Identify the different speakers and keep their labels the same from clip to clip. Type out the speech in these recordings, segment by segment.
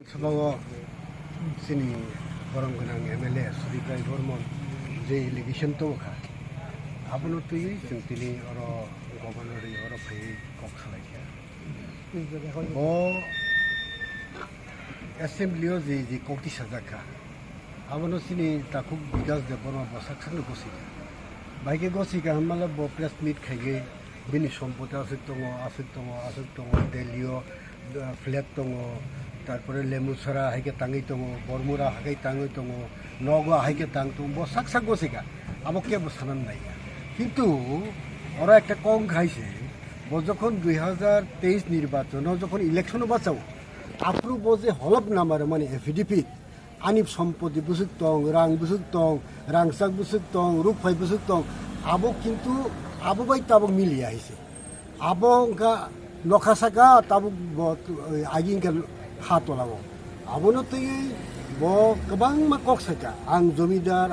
Speaker 1: 서방어 sini orang kenang MLA Surikai Gormon je election to ka abano to yi sintini oro governor oro phai kok salai o assembly o je kokti sajaka abano sini takuk bigas de bono basak sang gosi baike gosi ka hamala bo press meet khaige bini sompota asuk tongo delio flat tongo তারপরে লেমুছড়া হাইকে টাঙি দো বরমুরা হাইকে টাঙি দো নগা হাইকে tongue দো বো সাক সাক গছিকা আমাকে সানান নাই কিন্তু ওরা একটা কম খাইছে ও যখন 2023 নির্বাচন যখন ইলেকশন বাঁচাও আপ্রু বজে হলপ নামার মানে এফিডিপি আনিব সম্পত্তি বুসুক দং রাংসাক বুসুক দং রূপফাই বুসুক দং আবো কিন্তু আবো বাই তাবক মিলিয়ে আইছে আবকা নখাসাকা তাবক আগিনকা hatolago abono tei bo kabang makok saka ang jomidar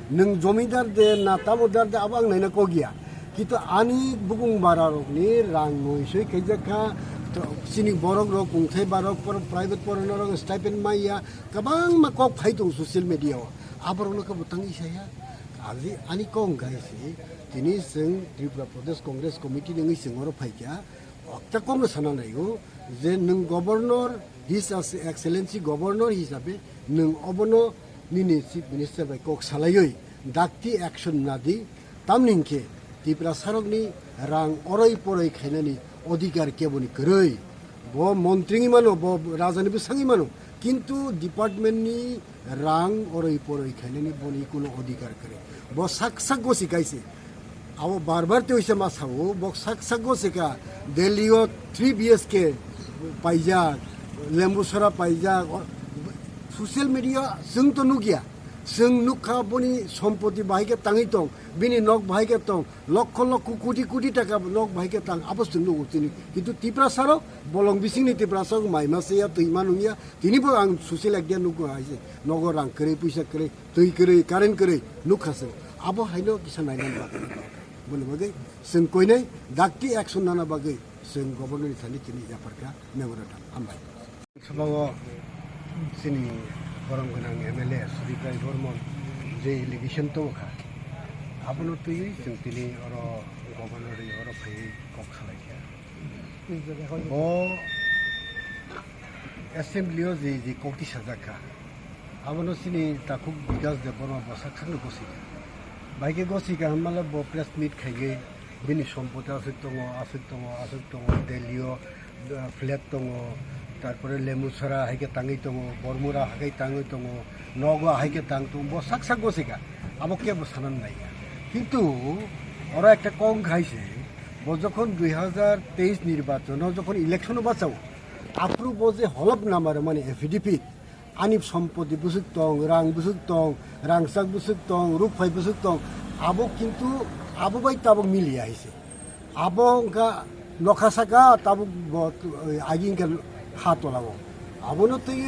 Speaker 1: nung jomidar de na tamodar de abang naina kogia kitu ani bugung bararok ni rang moisoi kejaka sini borok rok kungthai barok por private pornor stipend maya kabang makok phaitong social media aborno ka butangi saya আজি ani kong gaisi tini sing Tripura Pradesh Congress Committee ngi singoro phaikya একটা কম সানা নাইগো যে নং governor হিস Excellency governor হিসাবে নং অবনো নিনি chief minister বাই কক সালাইই ডাকতি অ্যাকশন না দি তামনিংকে ত্রিপুরা সারকনি রাং অরই পরই খাইনানি অধিকার কেবনি করই ব মন্ত্রী মানো ব রাজনীতি সাঙ্গি মানো কিন্তু ডিপার্টমেন্টনি রাং অরই পরই খাইনানি বনি কোনো অধিকার করে ব সাক সাক গসি গাইছে আবো বারবার তো হইছে মাছাও বক সাক সাক গসিকা দিল্লিও 3 BSK পাইজাক লেম্বুসরা পাইজাক সোশ্যাল মিডিয়া जों তো নুকিয়া जों নুখা বনি সম্পত্তি বাহিকে টাঙি দং বিনি নক বাহিকে দং লক্ষ লক্ষ কোটি কোটি টাকা নক বাহিকে টাং আবস जों নুগতিনি কিন্তু ত্রিপুরা সারক বলং বিসিংনি ত্রিপুরা সারক মাইমাসেয়া তৈমা নুইয়া তিনিবো আং সোশ্যাল একদিয়া নুকো আইছে নগর রাং করে পয়সা করে তৈ করে কারেন্ট করে নুখাসে আবো হাইনো কিসা নাইনান বাকি বলে বাগে जों কইনাই ডাকতি অ্যাকশন নানা বাগে जों গভর্নর থানি তিনি জাপারকা memorandum আমবাই সবাও sini orang kenang MLA Surikai Gormon je election to ka abono to yi sintini oro governor oro phai kok salai o assembly o je kokti sajaka abono sini takuk bigas de bono basak sang gosi baike gosi ka hamala bo press meet khaige bini sompota asuk tongo delio flat tongo তারপরে লেমুছড়া হাইকে টাঙি দো বরমুরা হাইকে টাঙি দো নগা হাইকে tongue দো বো সাক সাক গছিকা আমাকে সানান নাই কিন্তু ওরা একটা কম খাইছে ও যখন 2023 নির্বাচন যখন ইলেকশন বাঁচাও আপ্রু বজে হলপ নামার মানে এফিডিপি আনিব সম্পত্তি বুসুক দং রাংসাক বুসুক দং রূপফাই বুসুক দং আবো কিন্তু আবো বাই তাবক মিলিয়ে আইছে আবকা নখাসাকা তাবক আগিনকা hatolago abono tei